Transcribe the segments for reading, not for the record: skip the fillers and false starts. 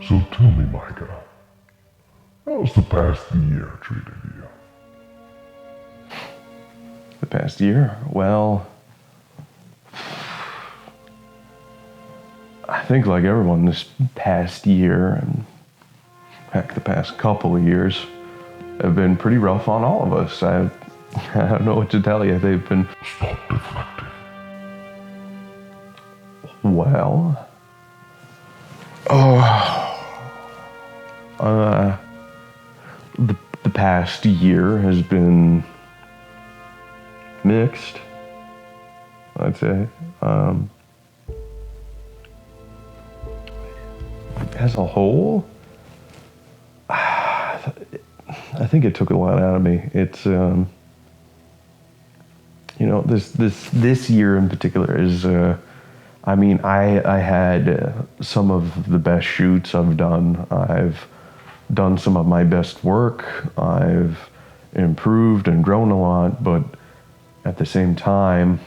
So tell me, Micah, how's the past year treated you? The past year? Well, I think like everyone, this past year, and heck, the past couple of years, have been pretty rough on all of us. I don't know what to tell you. They've been... Stop deflecting. Well... the past year has been mixed, I'd say. As a whole, I think it took a lot out of me. It's, this year in particular is, I had some of the best shoots I've done. I've done some of my best work. I've improved and grown a lot, but at the same time,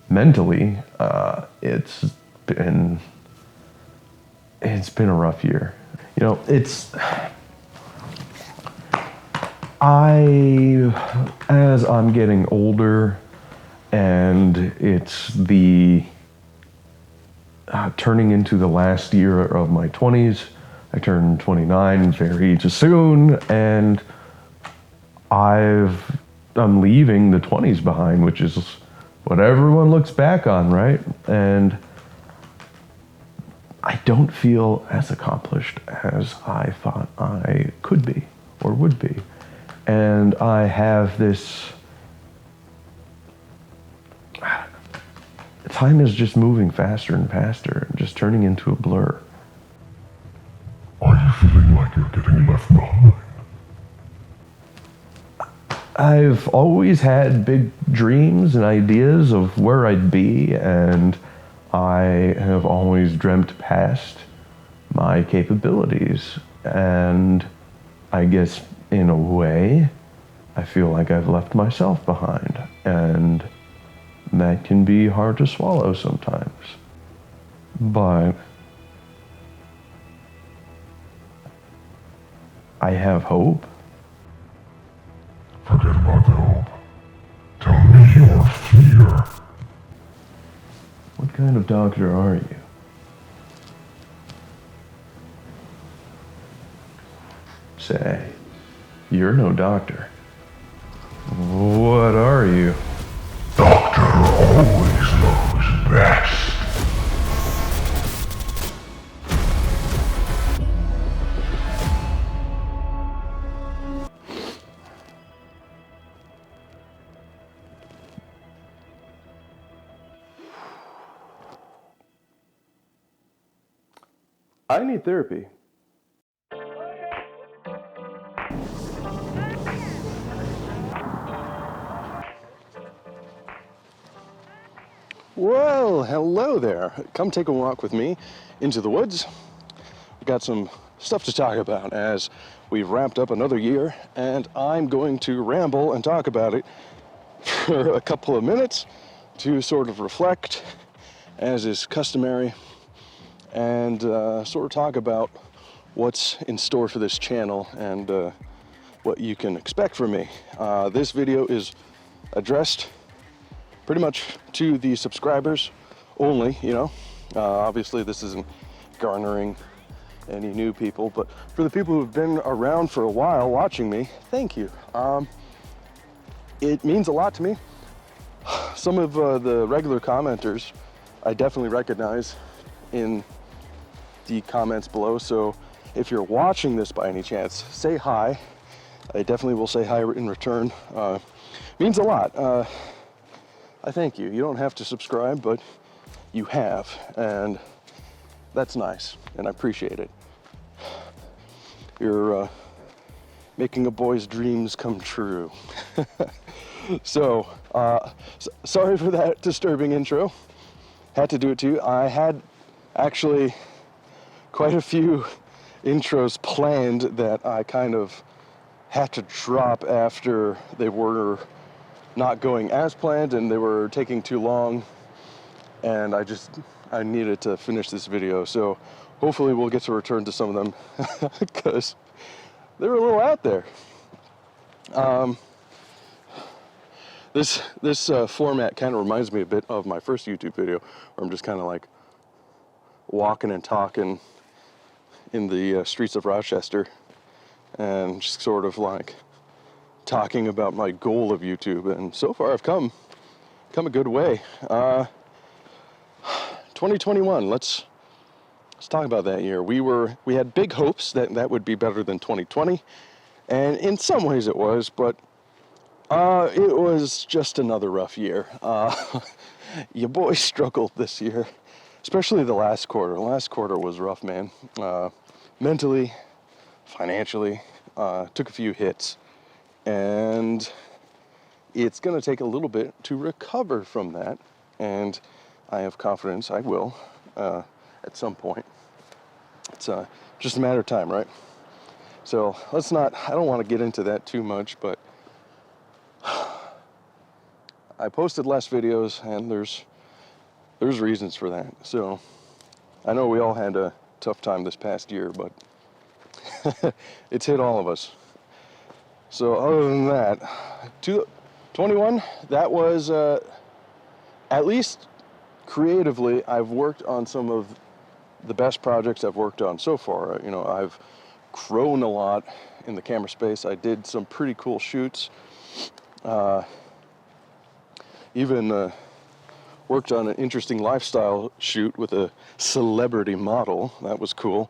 mentally, it's been a rough year. As I'm getting older, and it's the turning into the last year of my 20s. I turned 29 very soon, and I'm leaving the 20s behind, which is what everyone looks back on, right? And I don't feel as accomplished as I thought I could be or would be. And I have this... Time is just moving faster and faster, and just turning into a blur. Are you feeling like you're getting left behind? I've always had big dreams and ideas of where I'd be, and I have always dreamt past my capabilities. And I guess, in a way, I feel like I've left myself behind. And that can be hard to swallow sometimes. But I have hope. Forget about the hope. Tell me your fear. What kind of doctor are you? Say, you're no doctor. What are you? Doctor always knows best. I need therapy. Well, hello there. Come take a walk with me into the woods. We've got some stuff to talk about as we've wrapped up another year, and I'm going to ramble and talk about it for a couple of minutes to sort of reflect, as is customary, and sort of talk about what's in store for this channel and what you can expect from me. This video is addressed pretty much to the subscribers only, obviously this isn't garnering any new people, but for the people who've been around for a while watching me, thank you. It means a lot to me. Some of the regular commenters I definitely recognize in the comments below, so if you're watching this by any chance, say hi. I definitely will say hi in return. Means a lot. I thank you. You don't have to subscribe, but you have, and that's nice, and I appreciate it. You're making a boy's dreams come true. So, sorry for that disturbing intro. Had to do it too. I had actually quite a few intros planned that I kind of had to drop after they were not going as planned and they were taking too long, and I needed to finish this video. So hopefully we'll get to return to some of them because they're a little out there. This format kind of reminds me a bit of my first YouTube video, where I'm just kind of like walking and talking in the streets of Rochester, and just sort of like talking about my goal of YouTube. And so far I've come a good way. 2021, let's talk about that year. We had big hopes that would be better than 2020, and in some ways it was, but it was just another rough year. Your boy struggled this year, especially the last quarter. The last quarter was rough, man. Mentally, financially, took a few hits, and it's going to take a little bit to recover from that, and I have confidence I will at some point. It's just a matter of time, right? So I don't want to get into that too much, but I posted less videos, and there's reasons for that. So I know we all had a tough time this past year, but it's hit all of us. So other than that, 21, that was, at least creatively, I've worked on some of the best projects I've worked on so far. You know, I've grown a lot in the camera space. I did some pretty cool shoots. Even worked on an interesting lifestyle shoot with a celebrity model. That was cool.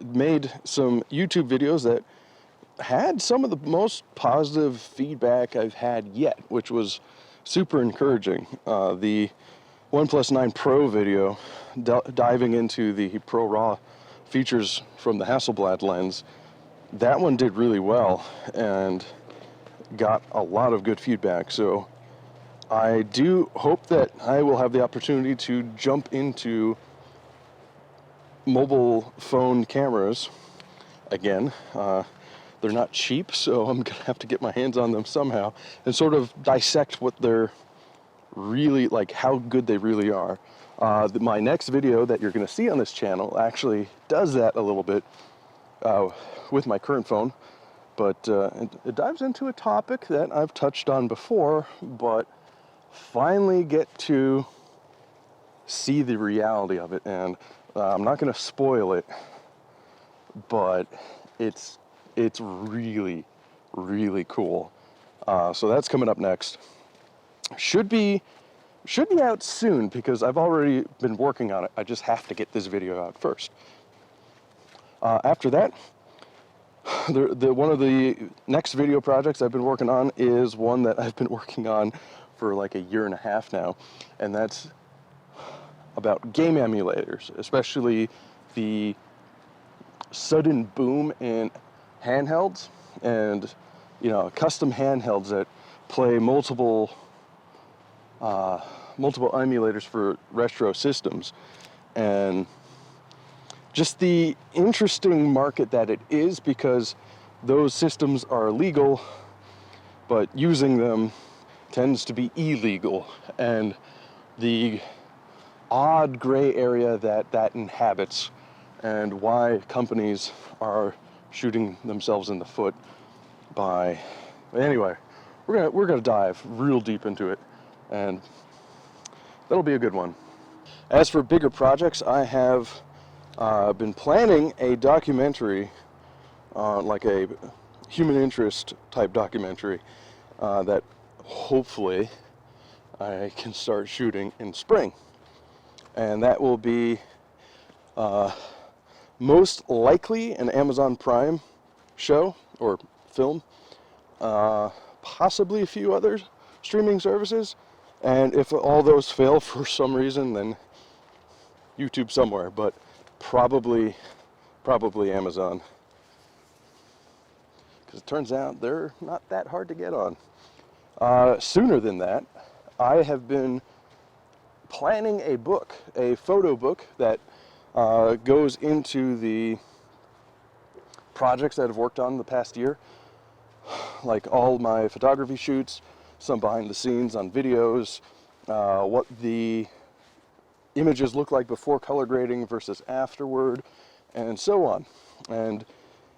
Made some YouTube videos that had some of the most positive feedback I've had yet, which was super encouraging. The OnePlus 9 Pro video, diving into the Pro RAW features from the Hasselblad lens, that one did really well and got a lot of good feedback. So I do hope that I will have the opportunity to jump into mobile phone cameras again. They're not cheap, so I'm gonna have to get my hands on them somehow and sort of dissect what they're really like, how good they really are. My next video that you're gonna see on this channel actually does that a little bit with my current phone, but it dives into a topic that I've touched on before, but finally get to see the reality of it. And I'm not gonna spoil it, but it's really, really cool. So that's coming up next. Should be out soon because I've already been working on it. I just have to get this video out first. After that, one of the next video projects I've been working on is one that I've been working on for like a year and a half now, and that's about game emulators, especially the sudden boom in handhelds and, you know, custom handhelds that play multiple emulators for retro systems, and just the interesting market that it is, because those systems are legal, but using them tends to be illegal, and the odd gray area that inhabits, and why companies are shooting themselves in the foot by. Anyway, we're gonna dive real deep into it, and that'll be a good one. As for bigger projects, I have been planning a documentary, like a human interest type documentary, that hopefully I can start shooting in spring. And that will be most likely an Amazon Prime show or film, possibly a few other streaming services, and if all those fail for some reason, then YouTube somewhere, but probably Amazon, because it turns out they're not that hard to get on. Sooner than that, I have been planning a book, a photo book that goes into the projects that I've worked on the past year, like all my photography shoots, some behind the scenes on videos, what the images look like before color grading versus afterward, and so on. And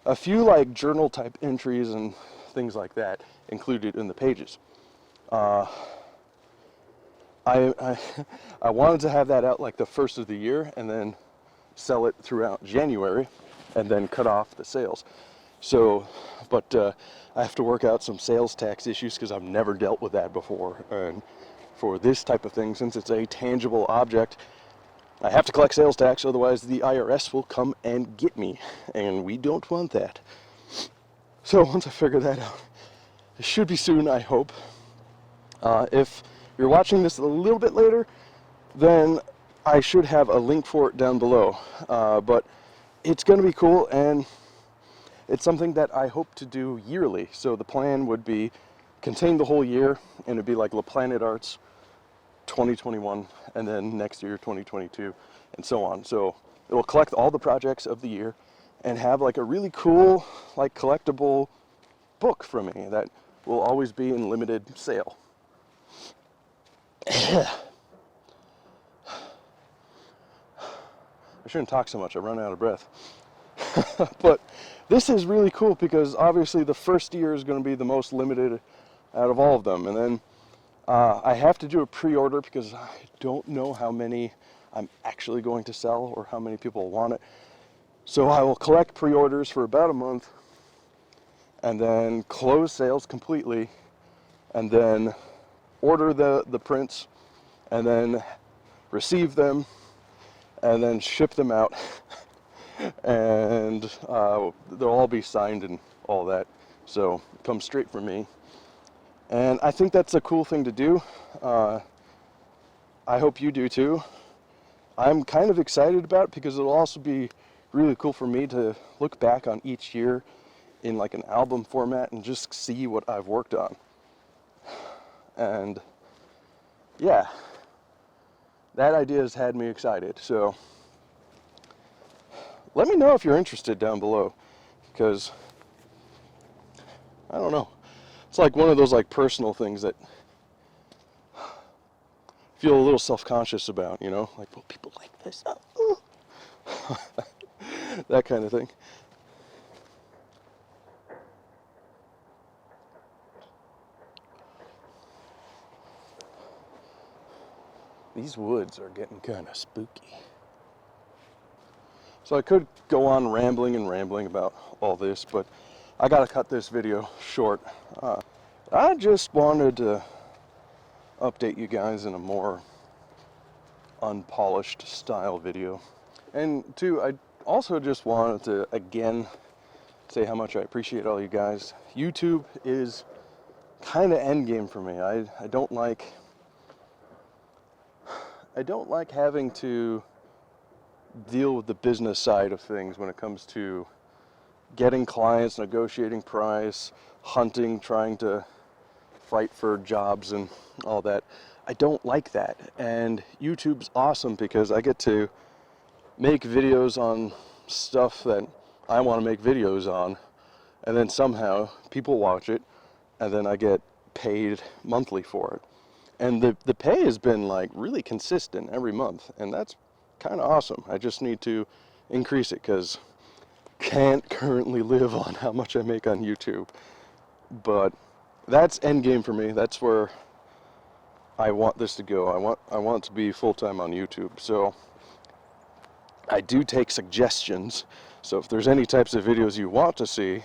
a few like journal type entries and things like that included in the pages. I wanted to have that out like the first of the year and then sell it throughout January and then cut off the sales. So, but I have to work out some sales tax issues because I've never dealt with that before. And for this type of thing, since it's a tangible object, I have to collect sales tax, otherwise the IRS will come and get me, and we don't want that. So once I figure that out, it should be soon, I hope. If you're watching this a little bit later, then I should have a link for it down below. But it's going to be cool, and it's something that I hope to do yearly. So the plan would be contain the whole year, and it'd be like La Planet Arts 2021, and then next year 2022, and so on. So it will collect all the projects of the year and have like a really cool like collectible book from me that will always be in limited sale. I shouldn't talk so much, I run out of breath. But this is really cool because obviously the first year is going to be the most limited out of all of them, and then I have to do a pre-order because I don't know how many I'm actually going to sell or how many people want it. So I will collect pre-orders for about a month and then close sales completely and then order the prints and then receive them and then ship them out. And they'll all be signed and all that. So it comes straight from me. And I think that's a cool thing to do. I hope you do too. I'm kind of excited about it because it'll also be really cool for me to look back on each year in like an album format and just see what I've worked on. And yeah, that idea has had me excited. So let me know if you're interested down below, because I don't know. It's like one of those like personal things that I feel a little self-conscious about, you know? Like, will people like this? Oh. That kind of thing. These woods are getting kind of spooky. So I could go on rambling and rambling about all this, but I gotta cut this video short. I just wanted to update you guys in a more unpolished style video. And two, I also just wanted to again say how much I appreciate all you guys. YouTube is kind of endgame for me. I don't like having to deal with the business side of things when it comes to getting clients, negotiating price, hunting, trying to fight for jobs and all that. I don't like that. And YouTube's awesome because I get to make videos on stuff that I want to make videos on, and then somehow people watch it, and then I get paid monthly for it. And the pay has been like really consistent every month, and that's kind of awesome. I just need to increase it because can't currently live on how much I make on YouTube. But that's end game for me. That's where I want this to go. I want to be full-time on YouTube. So I do take suggestions. So if there's any types of videos you want to see,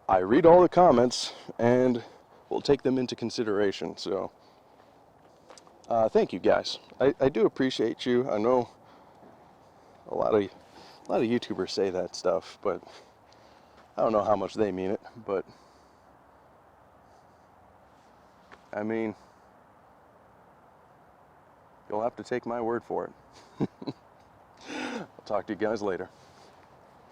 I read all the comments and we'll take them into consideration. So thank you guys. I do appreciate you. I know a lot of YouTubers say that stuff, but I don't know how much they mean it. But I mean, you'll have to take my word for it. I'll talk to you guys later.